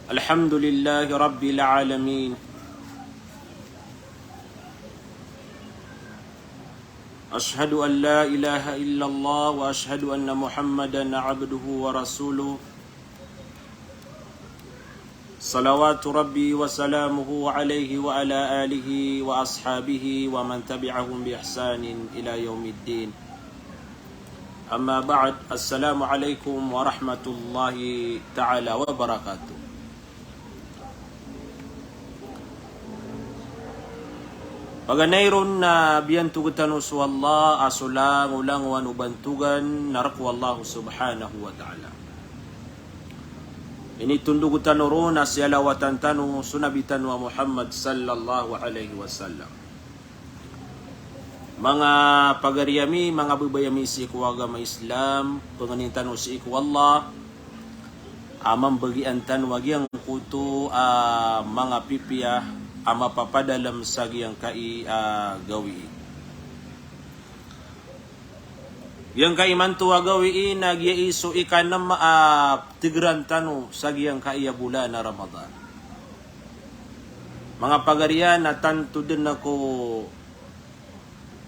الحمد لله رب العالمين أشهد أن لا إله إلا الله وأشهد أن محمدا عبده ورسوله صلوات ربي وسلامه عليه وعلى آله وأصحابه ومن تبعهم بإحسان إلى يوم الدين أما بعد السلام عليكم ورحمة الله تعالى وبركاته. Paganayron na biyantugutan sa Allah asulang ulang wanubantugan narakwa Allah subhanahu wa ta'ala. Ini tundugutan ron na siyalawatan tanu sunabitan wa Muhammad sallallahu alaihi wasallam. Mga pagariyami, mga babayami si iku agama Islam, panganintan si iku Allah, amang bagian tan wagyang kuto mga pipiyah ama papadalam sagyang kai gawi. Yang kai mantua gawi nagya iso ikanam tigran tanu sagyang kai bulan na Ramadan. Mga pagarian na tanto din ako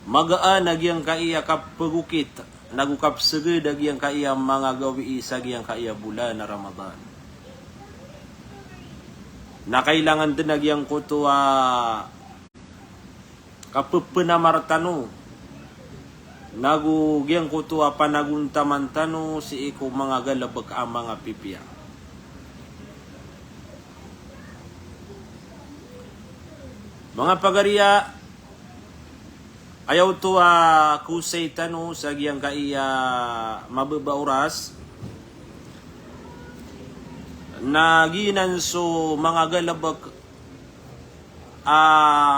magaan nagyang kai kapagukit nagukap sege nagyang kai mga gawi sagyang kai bulan na Ramadan. Na kailangan din nagyang kuto kapupunamartano nagugyang kuto panaguntamantano si iko mga galabag ang mga pipiya. Mga pagariya ayaw to kusay tano sa giyang kaiya mababa oras naginan so mga galabag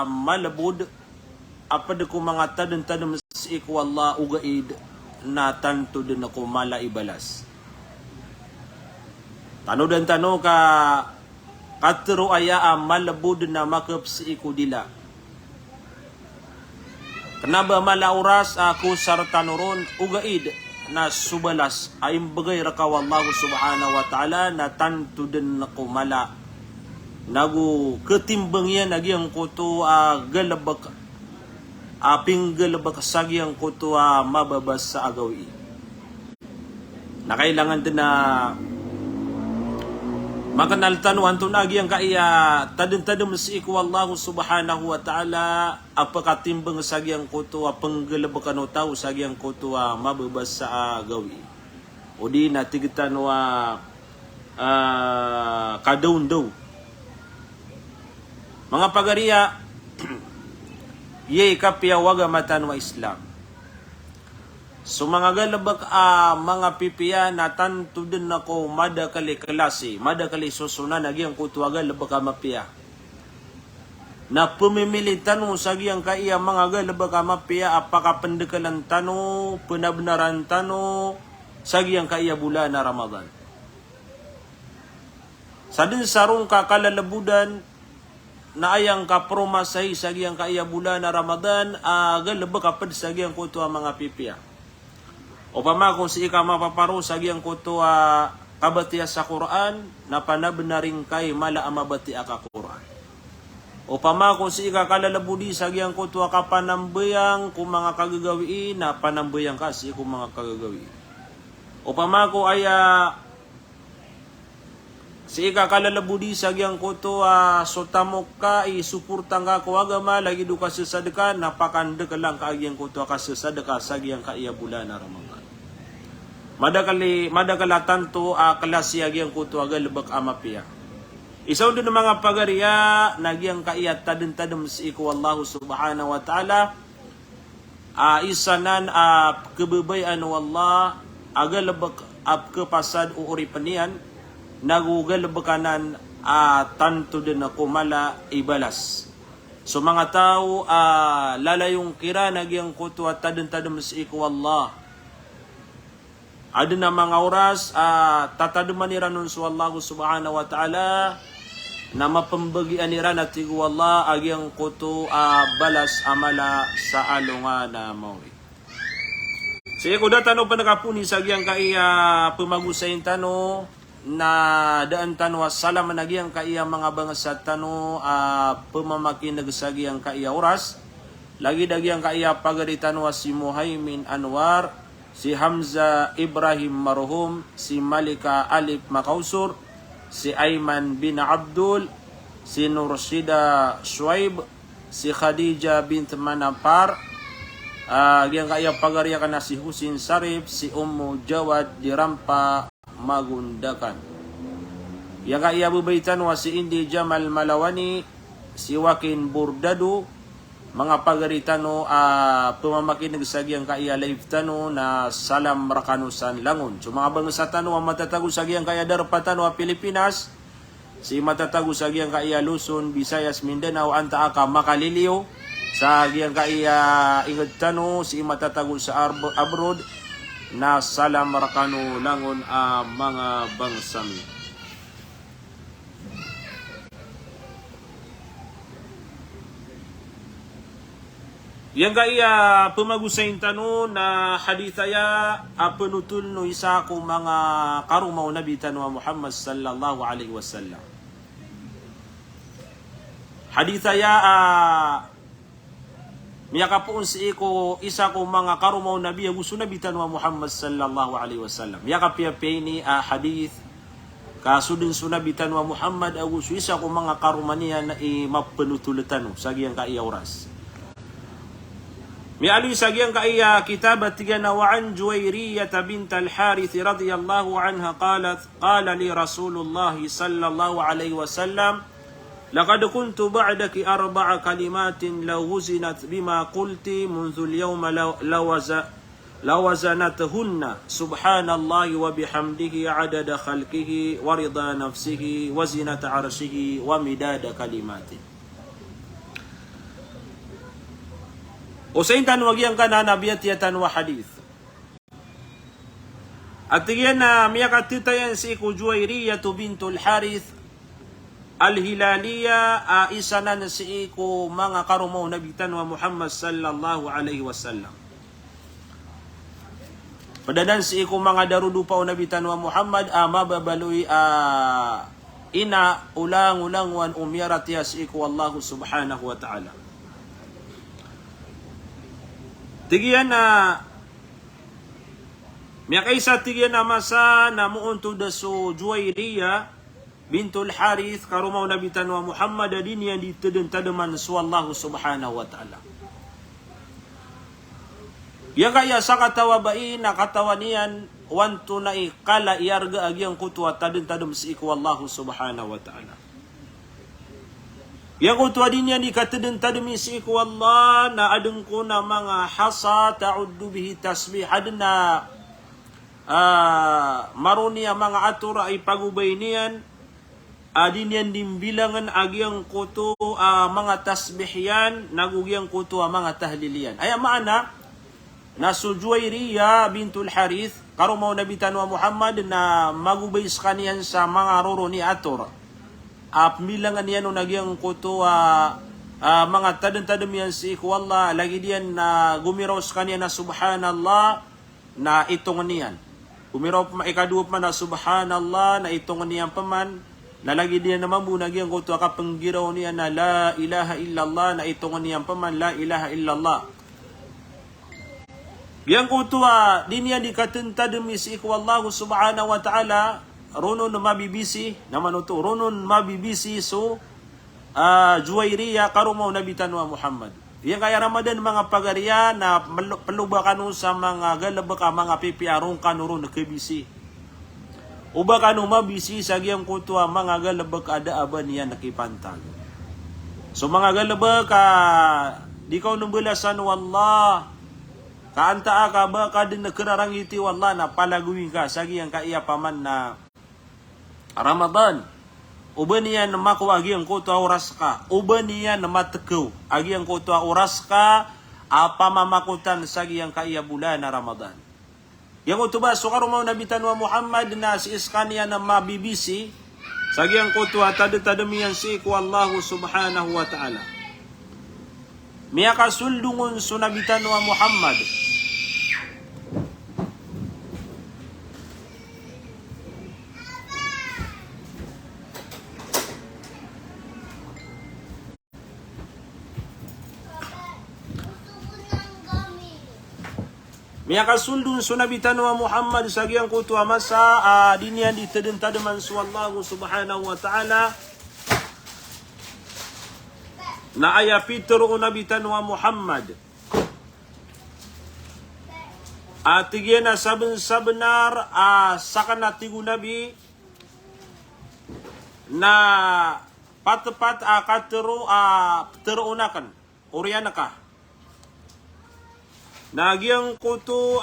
malabod apad ko mga tadan-tadan sa iku Allah ugaid na tanto din ako mala ibalas. Tano dan tano ka katro aya malabod na makap sa iku dila. Kenapa mala oras ako sartanuron ugaid na subalas ay bagay rakaw Allah subhanahu wa ta'ala na tanto din ako mala nagu ketimbang yan nagyang kuto galabak aping galabak sagyang kuto mababas sa agawi na kailangan din na makanaltanuan to nagyang kaya tadin-tadim si iku Allah subhanahu wa ta'ala apakatimbang sagyang kuto panggalabakan o tao sagyang kuto mababas sa agawi o di natigitan kadaun daw. Mga pagariya ye kapya waga matan wa Islam. So mga galabak mga pipiya na tanto din ako madakali klase, madakali susunan nagyang kutuwaga labak mapiya. Na pumimilitan mo sagyang kaiya mga galabak mapiya apakapendekalan tano, penabnaran tano sagyang kaiya bulan na Ramadan. Sa din sarong kakalalabudan na ayang kapromasay sagyang kaiya bulan na Ramadan galabak kapad sagyang kutuwa mga pipiya. O pama kung si ika mapaparo sagyang kuto kabatiya sa Quran na panabnaring kay mala amabati ka Quran. O pama kung si ika kalalabudi sagyang kuto kapanambayang kung mga kagagawi na panambayang ka si kung mga kagagawi. O pama ko ay si ika kalalabudi sagyang kuto sotamok ka isuportang ka kuwagama lagi do ka sa sadaka napakanda ka lang kaagyang kuto ka sa sadaka sagyang kaiya bulan na Ramadan. Madakala tanto klasiyagyang kuto agalbak amapiya. Isaw din ng mga pagariya nagyang kaiyat tadin-tadam si iku Allah subhanahu wa ta'ala isanan kebebayan wallah agalbak kepasad uuri panian nagugalbakanan tanto din ako mala ibalas. So mga tao lalayong kira nagyang kuto at tadin-tadam si iku Allah. Ada na mga oras tataduman nira nun sa Allah subhanahu wa ta'ala na mapambagian nira na tigu Allah agyang kuto balas amala sa alunga na mawi. Sige ko datano pa nakapuni sa agyang kaya pumagusayin tano na daan tanwa salam nagyang kaiya mga bangsa tano pemamakin nagsagiang kaiya oras lagi dagyang kaiya pagaritanwa si Muhaimin Anwar, si Hamza Ibrahim Marhum, si Malika Alif Makausur, si Aiman bin Abdul, si Nurshida Shuaib, si Khadijah bint Manapar, yang kaya pagariya kana si Husin Sarif, si Ummu Jawad di Rampa Magundakan. Yang kaya bubaitan wa si Indi Jamal Malawani, si Wakin Burdadu, mga pagaritano pumamakin nagsagyang kaya live tano na salam rakanusan langon. So mga bangsa tano ang matatago sagyang kaya darpatano a Pilipinas, si matatago sagyang kaya Luzon, Visayas, Mindanao, anta aka makaliliyo sa agyang kaya ingad tano si matatago sa abroad na salam rakano langon mga bangsami. Yang gaya pumagusayin tano na hadithaya penutul no isa ko mga karumaw nabi tano Muhammad sallallahu alaihi wasallam. Hadithaya miyakapuun si ko isa ko mga karumaw nabi agusto nabi tano Muhammad sallallahu alaihi wasallam. Miyakapiyapay ni hadith kasudin sunabi tano Muhammad agusto isa ko mga karumaniya na mapenutulutan no sagiyang kaiya oras. Mi'ali sagyang kaya kitabat tigana wa an Juwayriyah bint al-Harith radhiyallahu anha qala li Rasulullah sallallahu alaihi wasallam laqad kuntu ba'daki arba'a kalimatin law wuzinat bima qulti munzu al-yawma lawazanathunna subhanallahi wa bihamdihi 'adada khalqihi wa rida nafsihi wa zinata 'arshihi wa midada kalimatihi. Usain tanwag yang kana nabiyat yatan wa hadith. At yan na miyakatitayan si Juwayriyah bintul Harith al-Hilaliyah isanan si iku mga karumaw nabitan wa Muhammad sallallahu alaihi wasallam. Padadan si iku mga darudupa o nabitan wa Muhammad mababaloy ina ulang-ulang wan umyarat ya si iku Allah subhanahu wa ta'ala. Tigiyan na miyakaisa tigiyan na masa na muunto da so Juwayriyah bintul Harith karumaw nabitan wa Muhammad din yan ditudun tadaman so Allah subhanahu wa ta'ala. Yang kaya sa katawabain na katawanian wanto na ikala iarga agyang kutwa tadun tadum si iku Allah subhanahu wa ta'ala. Yang kutwa din yan ikatadun tadumi si iku Allah na adeng ko na mga hasa ta'uddu bihi tasbih adna maruni ang mga atura ay pagubay niyan adin yan dimbilangan agyang kuto mga tasbih yan nagugyang kuto mga tahlilian. Ay maana na so Juwayriyah bintul Harith karumaw nabitan wa Muhammad na magubay sa kaniyan sa mga roro ni atura. Milangan yan o nagyang kuto mga tadun-tadun yan si iku Allah lagi diyan na gumiraw sa kanya na subhanallah na itong niyan. Gumiraw pa ikaduwa pa na subhanallah na itong niyan paman na lagi diyan naman bunag yan kuto kapanggiraw niya na la ilaha illallah na itong niyan paman la ilaha illallah. Yang kuto din yan ikatun-tadun si iku Allah subhanahu wa ta'ala ronon mabibisi naman ito ronon mabibisi so Juwayriyah karumaw nabitan wa Muhammad. Yang kaya Ramadan mga pagariya na paluba kanu sa mga galaba ka mga pipiarong kanuron na kibisi. Uba kanu mabisi sa giyang kutwa mga galaba ka adaaban niya nakipantag. So mga galaba ka di ka numbulasan wallah kaanta ka ba ka din nakararangiti wallah na palaguin ka sa giyang kaiya paman na Ramadan. Uban niya na makuha agiyang kuto oras ka. Uban niya na matakaw agiyang kuto oras ka pamamakutan sa giyang kaiya bulan na Ramadan. Yang utuba so karumaw nabitan wa Muhammad na si iskaniya na mabibisi sa giyang kuto tadadamiyan si iku Allah subhanahu wa ta'ala. Miya kasuldungon so nabitan wa Muhammad Miyaka suldun sunabitan wa Muhammad sagiang kutu masa dinian di teden tademan suwallahu subhanahu wa ta'ala na aya pitro unabitan wa Muhammad atigena sabenar sakana tigu nabi na pat-pat akatero terunakan urianaka nagyang kutu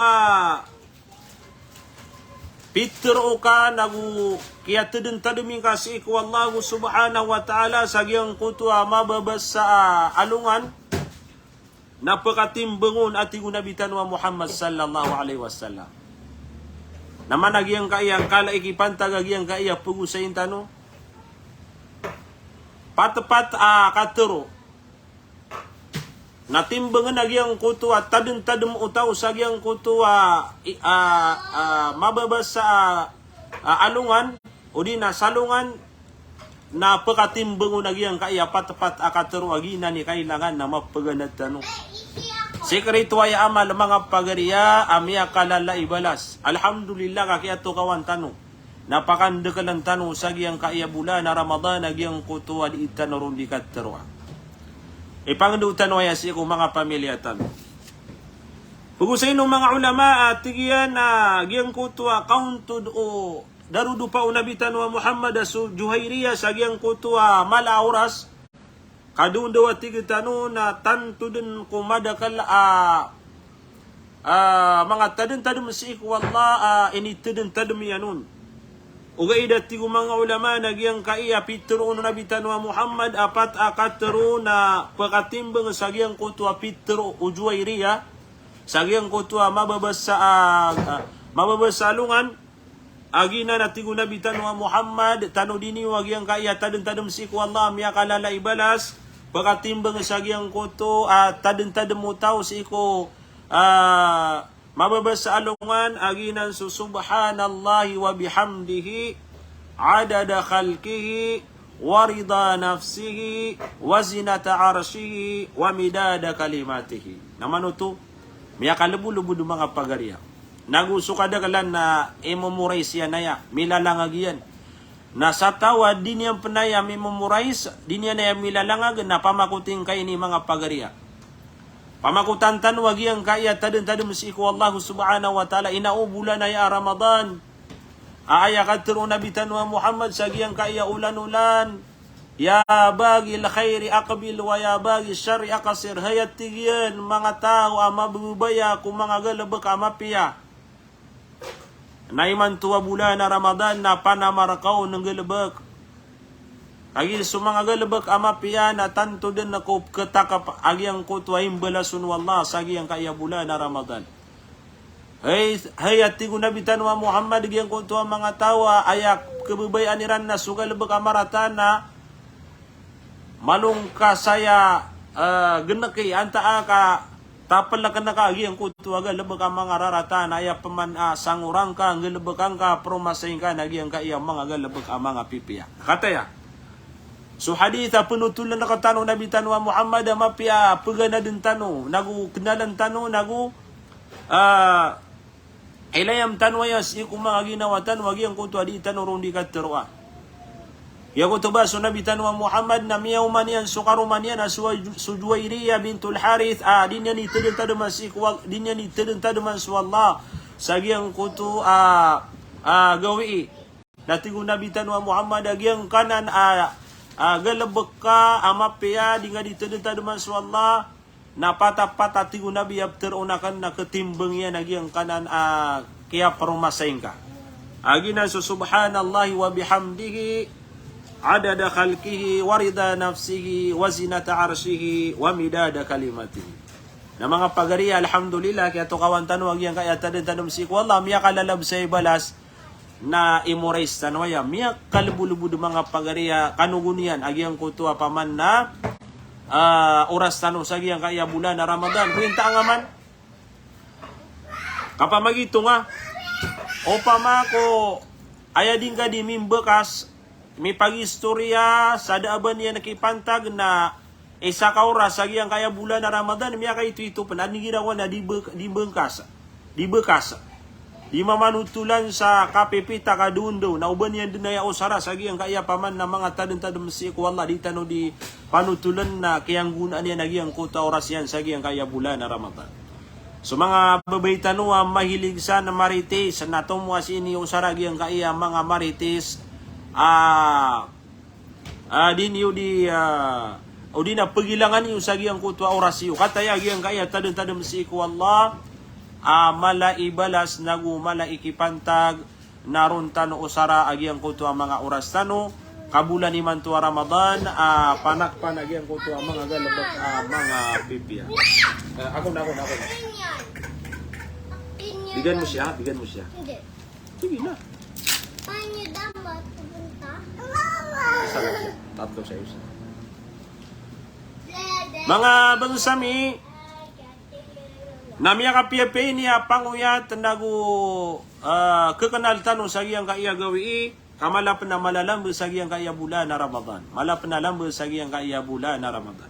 pitro ka nagu kaya teden tademing kasi iku wallahu subhanahu wa ta'ala sagyang kutu mababas sa alungan napakatimbangon at nabitan wa Muhammad sallallahu alaihi wasallam. Naman nagyang kaiyang kala ikipantag agyang kaiya pugo sa intano. Pat-pat katero. Natimbangan agyang kutu at tadem utaw sagyang kutu mababas sa alungan o di na salungan na pakatimbangon agyang kaiya pat-pat katero agina ni kailangan na mapaganat tanong. Sekreto ay amal mga pagariya amya kalala ibalas. Alhamdulillah kakiato kawan tano. Napakandekalan tano sagyang kaiya bulan na Ramadan agyang kutu at itanurong dikat terwa. Ipangdutan waya si ko mga pamilya tano. Pag-usay ng mga ulama at tigiyan na agyang kutu counted o darudu pa unabitan wa Muhammad su Juhairiya sagyang kutu mala oras. Kadun daw tigitano na tanto din kumadakal mga tadin si ikwalla initidin tadin yanun. Uga idati ko mga ulama nagyang kaiya pitro na nabitan wa Muhammad apat akatro na pakatimbang sagyang kutu pitro ujuwairiya sagyang kutu mababas sa alungan agina natigo nabitan wa Muhammad tano dini wagyang kaiya tadin si ikwalla miya kalala ibalas pagkatimbang sagyang kuto tadin mo tao si iko mababas sa alungan aginan su subhanallahi wa bihamdihi adada khalqihi wa rida nafsihi wa zinata arshihi wa midada kalimatihi. Naman ito miya kalubu-lubu do mga pagariya naguso kadagalan na imumuray siya naya milalangagyan na sa tawa din yang penaya memorize din yan na milalangag na pamakuting kay ni mga pagariya. Pamakutan tan wagi ang kaya tadin si iku Allah subhanahu wa ta'ala inaubulan na ya Ramadan. Aaya katro nabitan wa Muhammad sagyang kaya ulan-ulan. Ya bagil khairi aqbil wa ya bagil syarri aqsir hayat tigyan mga tao mabubaya kung mga galabak amapiya. Naiman tuwa bulan na Ramadan na panamarakaw ng galabak. Agil sumanga galabak amapiya na tanto din na ketakap agyang kutwa imbalasun wallah sagyang kaya bulan na Ramadan. Hayat tigo nabitan wa Muhammad agyang kutwa mga tawa ayak kebubayan iran na sugalabak amaratan na malungka saya genaki anta ka tapal na ka nakaagi ang kutu aga labag ang mga raratan aya paman sangurang ka ang galabag ka promasayin ka nagi ang kaya mga galabag ang mga pipiya. Kataya. So haditha penutulan na katano nabitan wa Muhammad mapia pagana din tano nagu kenalan tano nagu ilayam tanwayas iku mga ginawatan wagi ang kutu adi tanurong di katerwa. Ya kutuba sunabitan wa Muhammad na miyaw manian sukaru manian sujuwairiya bintul Harith dinya ni tedin tademan sikwal dinya ni tedin tademan suwallah sagyang kutu gawi natigo nabitan wa Muhammad agyang kanan galabek ka amapya dinga di tedin tademan suwallah na patapata tigo nabi abter unakan na ketimbang yan agyang kanan kaya parumasayin ka agina subhanallahi wa bihamdihi adada khalqihi wa rida nafsihi wa zinata arshihi wa midada kalimatihi. Na mga pagariya alhamdulillah kaya to kawan tanwag yan kaya tadin si wallah miya kalalab sa ibalas na imurais tanwaya miya kalbulubu mga pagariya kanugunian agyang kutua paman na oras tanong sagyang kaya bulan na Ramadan kuinta nga man kapamagito nga o pamako ayading ka di mimbekas may pagistorya sa daaban niya nakipantag na isa ka oras sagi ang kaya bulan na Ramadan miya kay ito pananigirawan na di bengkas di bekas. Di mamanutulan sa KPP takadundo na uban yan din na usara sagi ang kaya paman na mga tadong-tadong si ko Allah di tano di panutulan na kayang gunaan yan nagi ang kuta oras yan sagi ang kaya bulan na Ramadan. So mga babay tanong mahilig sa na marites na tumuas ini usara gi ang kaya mga marites din yu di o di na pagilangan yu sagi ang kuta oras yu kataya gi ang kaya tadong-tadong si ko Allah mala ibalas nagu mala ikipantag naron tano usara agyang kuto ang mga oras tano kabulan ni man tuwa Ramadan panakpan agyang kuto ang mga galabak mga pipiya. Ako na. Bigyan mo siya. Hindi. Sige na. Paano dapat pupunta? Isa lang siya. Tatlo sa isa. Mga bansami, namiya ka piyape niya panguyat nagu kekenal tanu sagi yang kaya gawi kamalap na malalam sagi yang kaya bulan na Ramadan. Malap na lam sagi yang kaya bulan na Ramadan.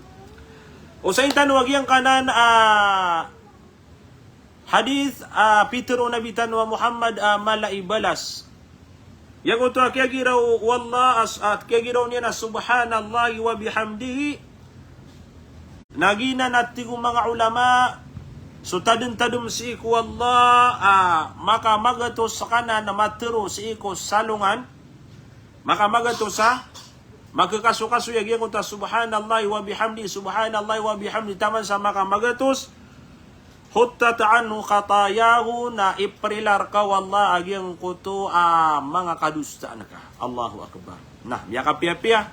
O sa intanu wag yang kanan hadith Peter Nabi tanwa Muhammad malaibalas. Yang uto kaya giraw wallah at kaya giraw niya na subhanallahi wa bihamdihi. Nagina natin mga ulama so tadum si iku Allah maka magato sa kanan na matero si iku salungan maka magato sa magkakaso-kaso yagyan ko ta subhanallahi wa bihamdi taman sa maka magatos hutta ta'anhu khatayahu na iprilar ka wallah agyang kuto mga kadustaan ka. Allahu akbar. Nah ya kapia-pia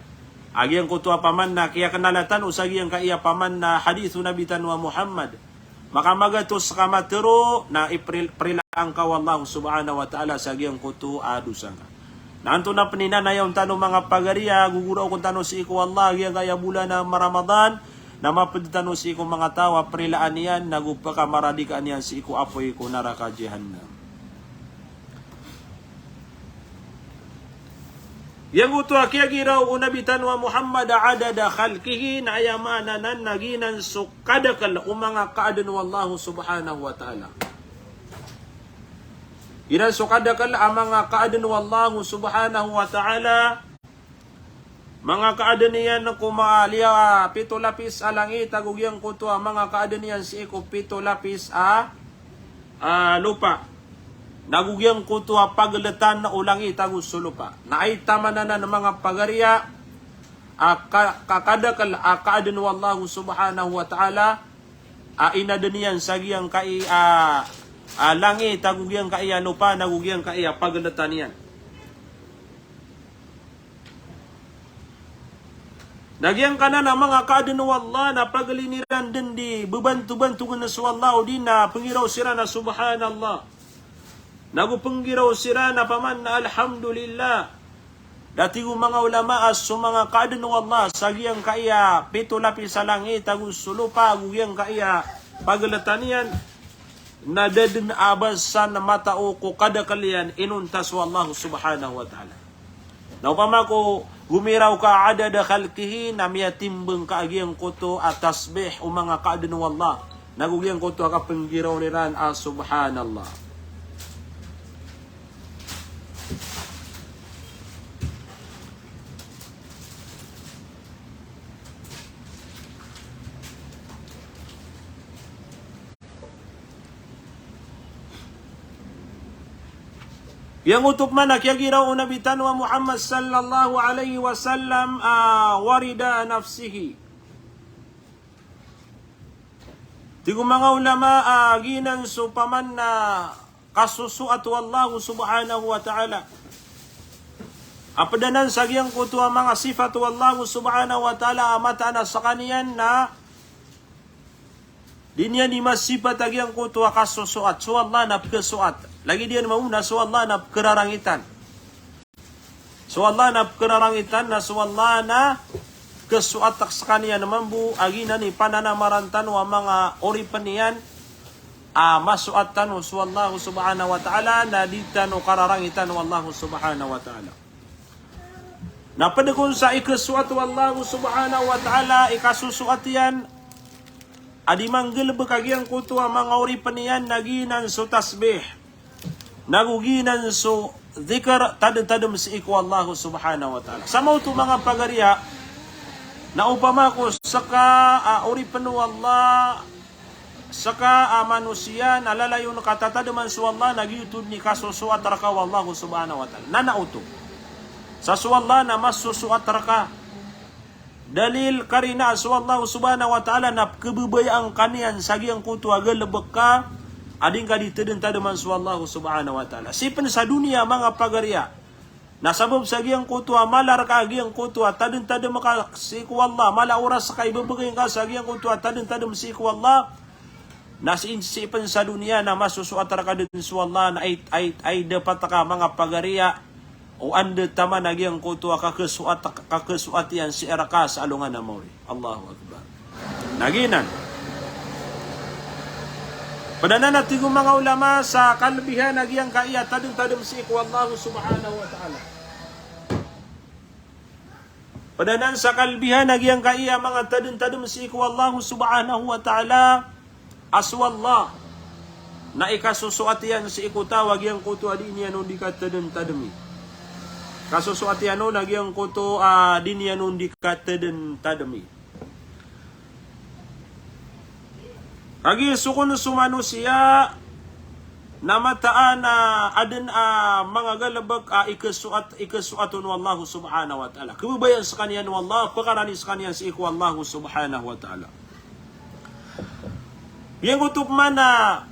agyang kuto paman na kaya kanalatan usagi ang kaya paman na hadithu Nabi tanwa Muhammad maka magatos ka matero na iprilang ka wallahu subhanahu wa ta'ala sa agyang kuto adusang ka. Nanto na paninanayaw tanong mga pagariya guguraw kung tanong si iku Allah agyang kaya bulan na Ramadan na mapaditano si iku mga tawa prilaan niyan nagupaka maradikaan niyan si iku apoy ko naraka jahannam. Yang uto kaya giraw unabitan wa Muhammad adada khalqihi na ayamananan naginan sukadakal umanga kaadan wallahu subhanahu wa ta'ala. Ginan sukadakal amanga kaadan wallahu subhanahu wa ta'ala mga kaadan niyan na kumaliya pito lapis alangit agugyang kuto mga kaadan niyan si iku pito lapis lupa. Nagugyang kuto paglatan na ulangi tagus sulupa. Na ay tamanan na ng mga pagariya kakadakal kaadan wallahu subhanahu wa ta'ala inadaniyan sagiyang kai langit tagugyang kai lupa nagugyang kai paglatan niyan. Nagyang kana na mga kaadan wallah na pagliniran din di bebantu-bantu na sa wallah o di na pangiraw sira na subhanallah. Nagupanggiraw sira na paman na alhamdulillah. Dati ko mga ulama as so mga kaadan wallah sagiyang kaya pito lapis sa langit tagus sulupa agugyang kaya paglatanian na dadin abasan na matao ko kada kalian inuntas wallahu subhanahu wa ta'ala. Naupama ko gumiraw ka adada khalqihi na miyatimbang kaagyang kuto at tasbih o mga kaadan wallah nagugyang kuto akapanggiraw niran subhanallah. Yang utup mana kaya giraw nabitan wa Muhammad sallallahu alaihi wasallam warida nafsihi. Tigo mga ulama ginan so paman na kasusuat wallahu subhanahu wa ta'ala. Apadanan sagyang kutuwa mga sifat wallahu subhanahu wa ta'ala amata na sa kaniyan na dinya ni masifat agyang kutuwa kasusuat. So Allah na pagkasuat. Lagi dia mauna so Allah na kerarangitan. So Allah na kerarangitan na so Allah na kesuatak sa kaniya naman bu agina ni pananamarantan wa mga oripan niyan masuatan so Allah subhanahu wa ta'ala na ditan o kararangitan wallahu subhanahu wa ta'ala. Napadakon sa ikasuat wallahu subhanahu wa ta'ala ikasusuat yan adi manggil bekagiang kutua mga uri panian naginan so tasbih, naguginan so zikr, tadem-tadem si iku Allah subhanahu wa ta'ala. Sa mo to mga pagariya, na upama ko saka uri panu Allah, saka manusia nalalayo na katatadaman su Allah, nagiyutod ni kasusuat raka wallahu subhanahu wa ta'ala. Nanauto. Sa su Allah na masusuat raka. Dalil karina su Allah subhanahu wa ta'ala na kebubayang kanian sagiang kutu aga lebeka ading ka diteden-tadaman su Allah subhanahu wa ta'ala. Sipen sa dunia mga pagariya, nasabab sagiang kutu malar ka agiang kutu taden-tadem ka si ku Allah, mala oras kay bebegay ka sagiang kutu taden-tadem si ku Allah. Nasinsipan sa dunia na masusuat raka din su Allah na ay dapat ka mga pagariya o ande tama nagyang kutua kakesuat yan si eraka sa alungan na mori. Allahu Akbar. Naginan. Padanan natin yung mga ulama sa kalbihan nagyang kaya tadong-tadong si iku Allah subhanahu wa ta'ala. Padanan sa kalbihan nagyang kaya mga tadong-tadong si iku Allah subhanahu wa ta'ala aswallah na ikasusuat yan si iku tawag yang kutua din yan hindi ka tadong-tadong. Kasusuati ano nagyang kuto din yan di kateden tadami. Agi sukun sumanusia namataan aden mga galabag ikasuatun wallahu subhanahu wa ta'ala. Kebubayan sa kaniyan wallah, pakarani sa kaniyan si iku wallahu subhanahu wa ta'ala. Yang utop mana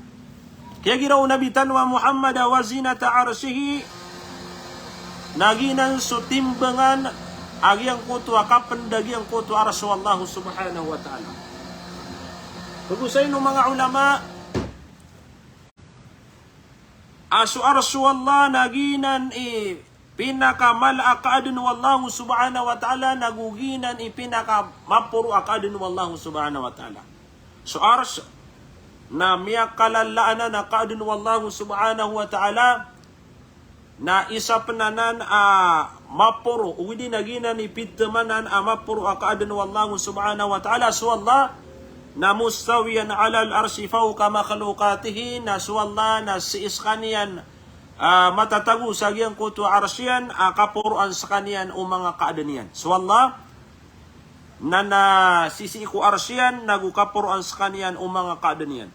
kaya giraw nabitan wa Muhammad wa zinata arshihi naginan so timbangan agyang kutu akapan dagyang kutu arasu Allah subhanahu wa ta'ala. Pagusay no mga ulama asu arasu Allah naginan pinakamal akadun wallahu subhanahu wa ta'ala, naguginan pinaka mapuro akadun wallahu subhanahu wa ta'ala. So aras na miyakalalaanan akadun wallahu subhanahu wa ta'ala na isa penanan mapuro udi nagina ni pitamanan mapuro akadan wallahu subhanahu wa ta'ala suwallah na mustawiyan ala al-arshi fawqa makhluqatihi, na suwallah na si iskanian matatago sa giyang kutu arsyan kapuruan sa kanian o mga kaadanian. Suwallah na sisi ku arsyan nagukapuruan sa kanian o mga kaadanian.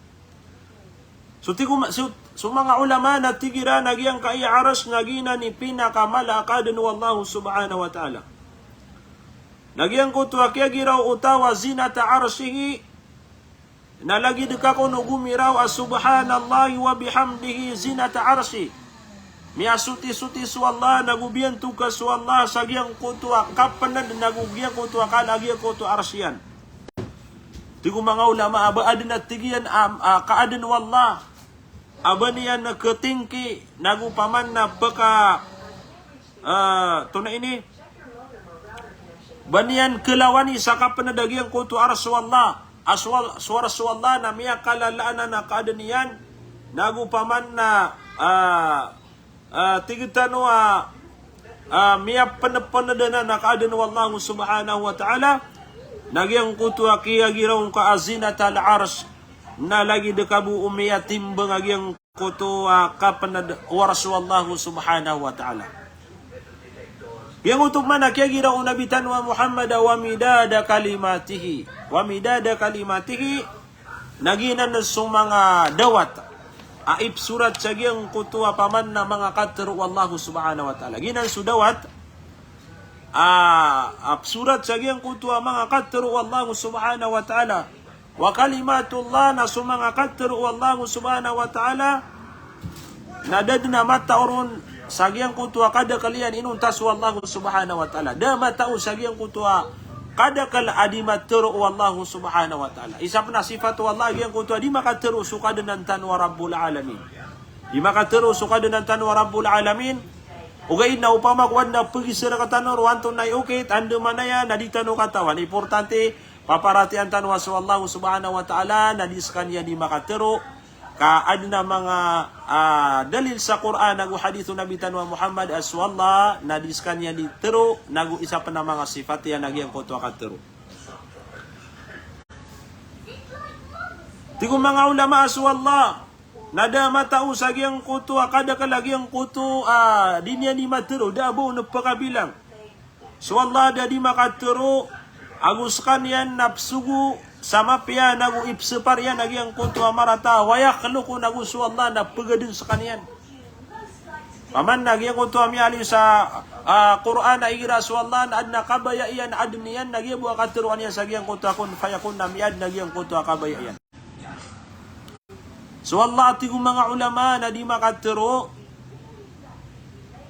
So mga ulama na tigira nagyang kaya aras nagina ni pinakamalakadan wallahu subhanahu wa ta'ala. Nagyang kutuwa kaya giraw utawa zinata arshihi na lagi deka ko nugumiraw subhanallahi wa bihamdihi zinata arshi. Miasuti-suti su Allah nagubiyan tuka su Allah sagyang kutuwa kapanad nagubiyan kutuwa kalagyan kutuwa arsyan. Tigo mga ulama aba adin at tigiyan kaadan wallah. Aba niyan na ketingki nagupaman na baka tunay ini banian kelawani sa kapanadagyang kutu arswallah suara swallah na miya kalalaan na kaadaniyan nagupaman na tigitano miya panapanadana na kaadan wallahu subhanahu wa ta'ala nagyang kutu akiyagiraw ka azinat al-arsh na lagi dekabu umiyatim bangagyang kuto kapanad waraswallahu subhanahu wa ta'ala. Yang untuk mana kaya gira unabitan wa Muhammad wa midada kalimatihi. Wa midada kalimatihi naginan sa mga dawat. Aib surat sa giyang kuto paman na mga katero wallahu subhanahu wa ta'ala. Ginan su dawat surat sa giyang kuto mga katero wallahu subhanahu wa ta'ala. Wa kalimatullah na sumanga katero wallahu subhanahu wa ta'ala nadadna mata orun sagyang kutua kada kalian inuntas wallahu subhanahu wa ta'ala da matao sagyang kutua kada kal adimatero wallahu subhanahu wa ta'ala. Isa na sifat wallahi yang kutua di makatero sukadan tan wa rabbul alamin, di makatero sukadan tan wa rabbul alamin. Ugay na upama kuan na pagisira katanor wanton na okay ando manaya naditano katawan importante paparatian tanwa sa Allah subhanahu wa ta'ala na diskan niya di makatero ka adna mga dalil sa Quran nagu hadithu Nabi tanwa Muhammad aswallah na diskan niya di tero nagu isa pa na mga sifat yan nagyang kutu akatero. Tigo mga ulama aswallah. Nada matau sagyang kutu akada kalagyang kutu dinya ni matero dabo na pakabilang. Swallah da di makatero agus kanyan napsugu sama pia nagu ipsepar yan nagyang kutu amarata wayak kaluko nagu swallah na pagadin sa kanyan. Paman nagyang kutu amyali sa Quran na igira swallah na adna kabaya iyan adniyan nagyang buwa katero niya sagyang kutu akon fayakun na miad nagyang kutu akabaya iyan. So Allah ati mga ulama na di makatero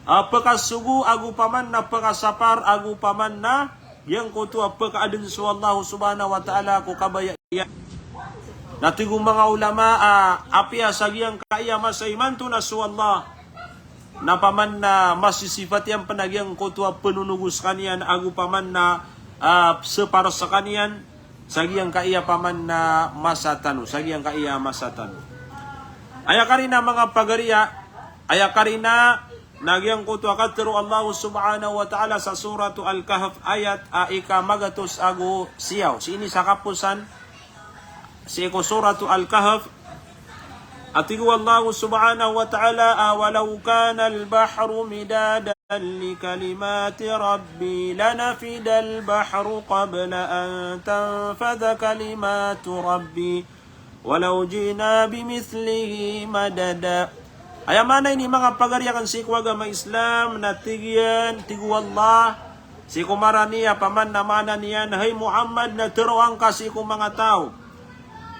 pagkasugu agu paman na pagkasapar agu paman na yang kutu pagkaadun so Allah subhanahu wa ta'ala ko kabaya iya. Natigo mga ulama apia sagyang kaya masaiman to na so Allah na paman na masisifat yang panagyang kutu penunugus kanian agu paman na separo sa kanian sagyang kaya paman na masatano sagyang kaya masatano. Aya karina mga pagariya, aya karina nagyang kutu akatero Allah subhanahu wa ta'ala sa suratu Al-Kahf ayat ika magatos agu siyaw. Sini sa kapusan si ko suratu Al-Kahf atigu Allah subhanahu wa ta'ala walau kana al-bahru midadan li kalimati rabbi lanafida al-bahru qabla an tanfadha kalimatu rabbi walau jina bimithlihi madada. Ay mana ini mga pagariakan si agama Islam na tigyan tigu Allah si kumaraniya paman na mana niyan hay Muhammad na teruang kasi kung mga tao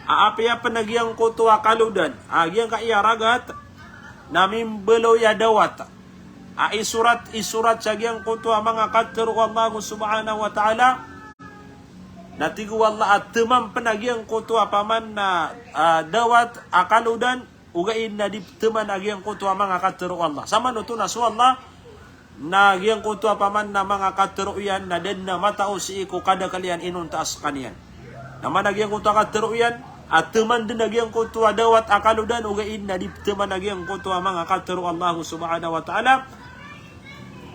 aapya panagyang kutu akaludan agyang kaya ragat namin below ya dawat isurat sagyang kutu mga katero Allah subhanahu wa ta'ala natigu Allah at temam penagiang kutu paman na dawat akaludan ugain na di teman agiang kutu mga katero Allah. Sama no to na so Allah na agiang kutu paman na mga katero yan na den na matao si iko kada kalian inun taas kanian. Naman agiang kutu katero yan at teman din agiang kutu dawat akaludan ugain na di teman agiang kutu mga katero Allah subhanahu wa ta'ala.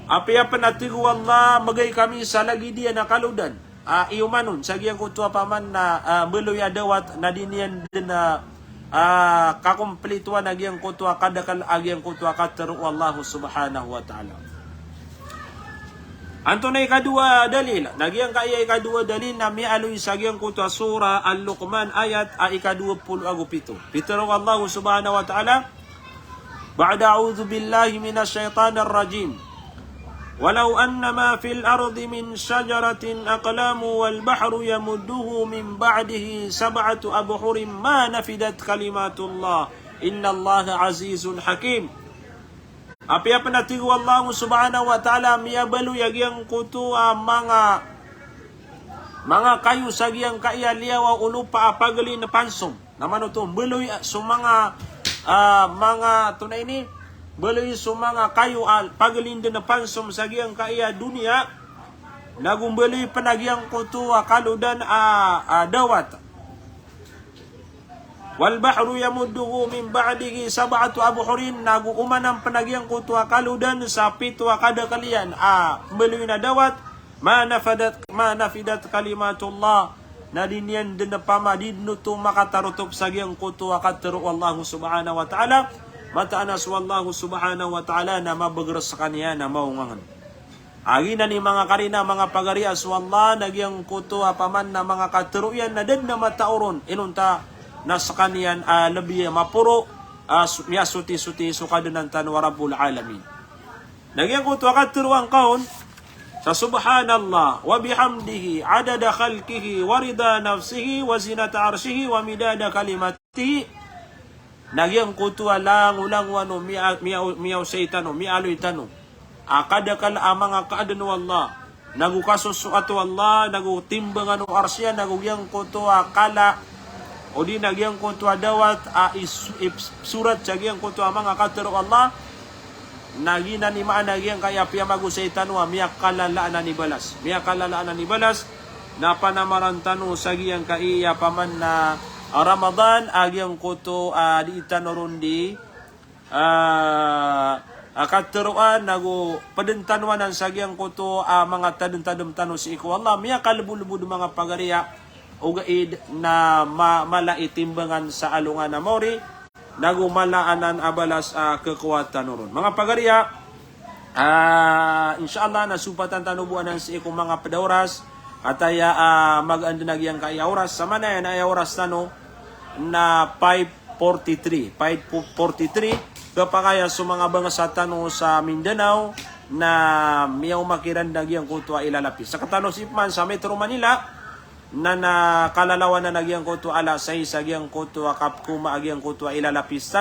Apia penatigu Allah magay kami sa lagi dia nakaludan. Iumanon sagyang kutua paman na beloy adawat na dinian din na kakumplituan agyang kutua kadakal agyang kutua katero Allah subhanahu wa ta'ala. Anto na ikadua dalil nagyang kaya ikadua dalil na mialoy sagyang kutua surah Al-Luqman ayat ikadua puluh agupito. Pitero Allah subhanahu wa ta'ala ba'da a'udzu billahi minasy syaithanir rajim. ولو أن ما في الأرض من شجرة أقلام والبحر يمده من بعده سبعة أبحر ما نفدت كلمات الله إن الله عزيز حكيم. Apia penatigu Allah subhanahu wa ta'ala miyabalu yagyang kutu mga kayu sagyang kaya liyawa ulupa apagali na pansom. Naman ito beloy sumanga mga tunay ni beloy sumanga kayu pagalinda na pansom sagyang kaya dunia nagumbeli penagyang kutu kaludan dawat wal bahru yamudduhu min ba'dihi sab'atu abhurin naguumanang penagyang kutu kaludan sa pito kada kalian beloy na dawat ma nafidat kalimatullah na dinyan din na pamadidnuto makatarutok sagyang kutu katero Allah subhanahu wa ta'ala mataanas wallahu subhanahu wa ta'ala na mabagras sa kanya na maungangan. Agi na ni mga karina mga pagarias wallah nagyang kutu paman na mga katuruyan na din na matauron inunta na sa kanyan labi mapuro miyasuti-suti sukadunan wa rabbul alamin. Nagyang kutu katuruan kaon sa subhanallah wa bihamdihi adada khalqihi wa rida nafsihi wa zinata arshihi wa midada kalimatihi. Nagyang kutua lang ulang wano miyaw saytano mialoy tano akadakal mga kaadano Allah nagukasos ato Allah nagutimbangan o arsya nagugyang kutua kala o di nagyang kutua dawat surat sagyang kutua mga katero Allah nagina ni maan nagyang kaya piyamago saytano miyak kalalaan ni balas na panamarantano sagyang kaiya paman na Ramadan agyang kuto di itanorundi katuruan nagu padentanuan ang sagyang kuto mga tadum-tadum tano si iko Allah miya kalubulubud mga pagariya ugaid na malaitimbangan sa alungan na mori nagumalaanan abalas kekuatan ron. Mga pagariya, inshallah nasupatan tanubuan ng si ikong mga pedauras at ay mag-andanag yang kaya oras. Sama na yan ay oras na 5:43 kapakaya sa mga bangsa sa Mindanao na miyaw makirandag yang kutwa ilalapis. Sa Katanos Ipman sa Metro Manila na nakalalawan na nagyang kutwa ala sa isagyang kutwa kapkuma agyang kutwa ilalapis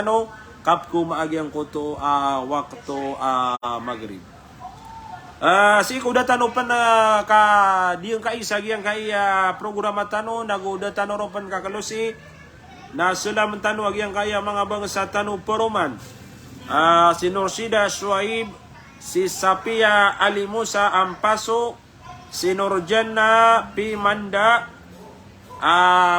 kapkuma agyang kutwa wakto magrib. Si kuda tano pan ka diyang kaisagyang kaya programa tano naguda tano ro pan kakalusi na sulam tano agyang kaya mga bangsa tano Poroman. Si Norsida Shuaib, si Sapia Ali Musa Ampaso, si Nurjana Pimanda,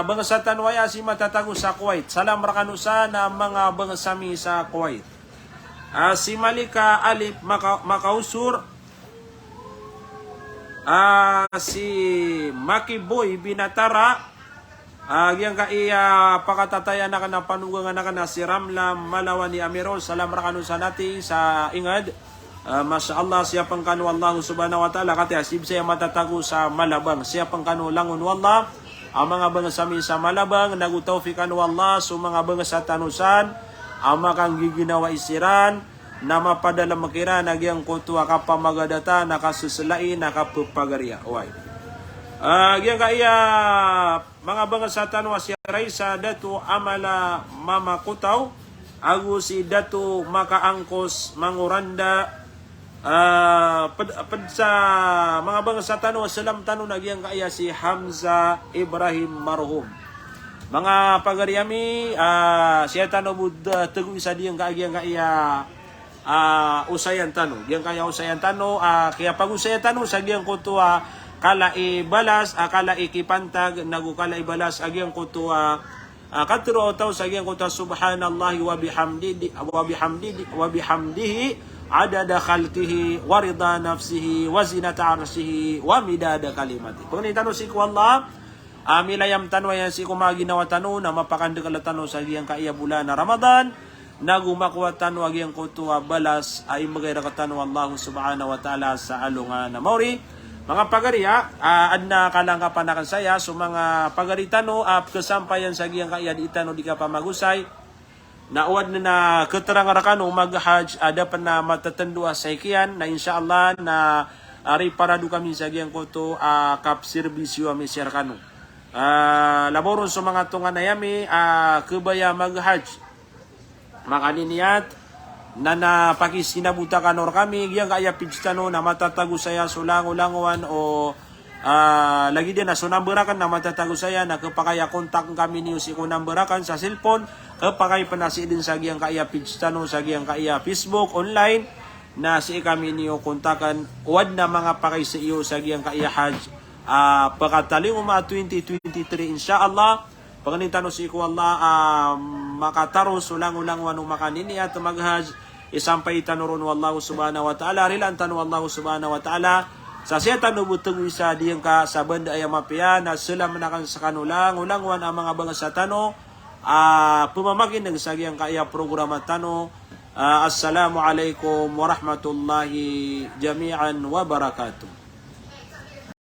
bangsa tanwaya si matatago sa Kuwait. Salam rakanusa na mga bangsami sa Kuwait. Si Malika Alip Makausur, si Makiboy Binatara, yang kaya pakatatayan na kana panugang na kana si Ramla Malawan ni Amirol. Salam rakanu sa nati sa ingad. Masya Allah, siya pang kanu Allah subhanahu wa ta'ala kati asib siya matatago sa Malabang. Siya pang kanu langon wallah ang mga bangasami sa Malabang nagutawfikan wallah sa mga bangsa tanusan ang makang giginawa isiran na mapadala makira nagyang kutuwa kapamagadata nakasusulai nakapupagariya. Yang kaya mga bangsa tanwa si Raisa Datu Amala Mama Kutaw agu si Datu Makaangkos Manguranda sa mga bangsa tanwa salam tanong nagyang kaya si Hamza Ibrahim Marhum. Mga pagariami siya tanong Buddha tugu isa diyang kaya usayan tanong. Yang kaya usayan tanong kaya pag usayan tanong sa diyang kutuwa kala ibalas kala ikipantag nagukala ibalas agyang kutua katro taw sa agyang kutua subhanallahi wa bihamdihi adada khalqihi wa rida nafsihi wa zinata arshihi wa midada kalimati. Kung itano si ko Allah milayam tanwayan si ko maginawa tano na mapakandekala tano sa agyang kaya bulan na Ramadan nagumakwa tano agyang kutua balas ay magayra katano Allah subhanahu wa ta'ala sa alungan na mauri. Mga pagariya, adna kalang kapanakan saya, so mga pagaritano, kasampayan sa giyang kaya di itano di ka pa magusay, na uwad na keterangarakano mag-hajj, dapat na matatandua sa ikiyan, na insyaAllah na ari parado kami sa giyang koto, kap servisyo ami siyarkano. Laboron sa mga tunga na yami, kubaya mag-hajj, makaniniyat, na napakisinabuta ka nor kami giyang kaya pijtano na matatago saya sulango-languan o lagi din na sunamberakan na matatago saya na kapakaya kontak kami niyo si kunamberakan sa cellphone kapakay panasi din sa giyang kaya pijtano sa giyang kaya Facebook online na si kami niyo kontakan uwad na mga pakay sa iyo sa giyang kaya hajj pagkataling 2023 insyaAllah pagkanitano si ko Allah makataro sulango-languan umakanini at maghaj isampay tanuron wallahu subhanahu wa ta'ala rilan tanu wallahu subhanahu wa ta'ala sa siya tanubutong isa diyang ka sa banda ay mapia na sila manakan sa kanulang ulangwan ang mga bangsa tano pumamagin ng sagyang kaya programa tano assalamu alaikum warahmatullahi jami'an wa barakatuh.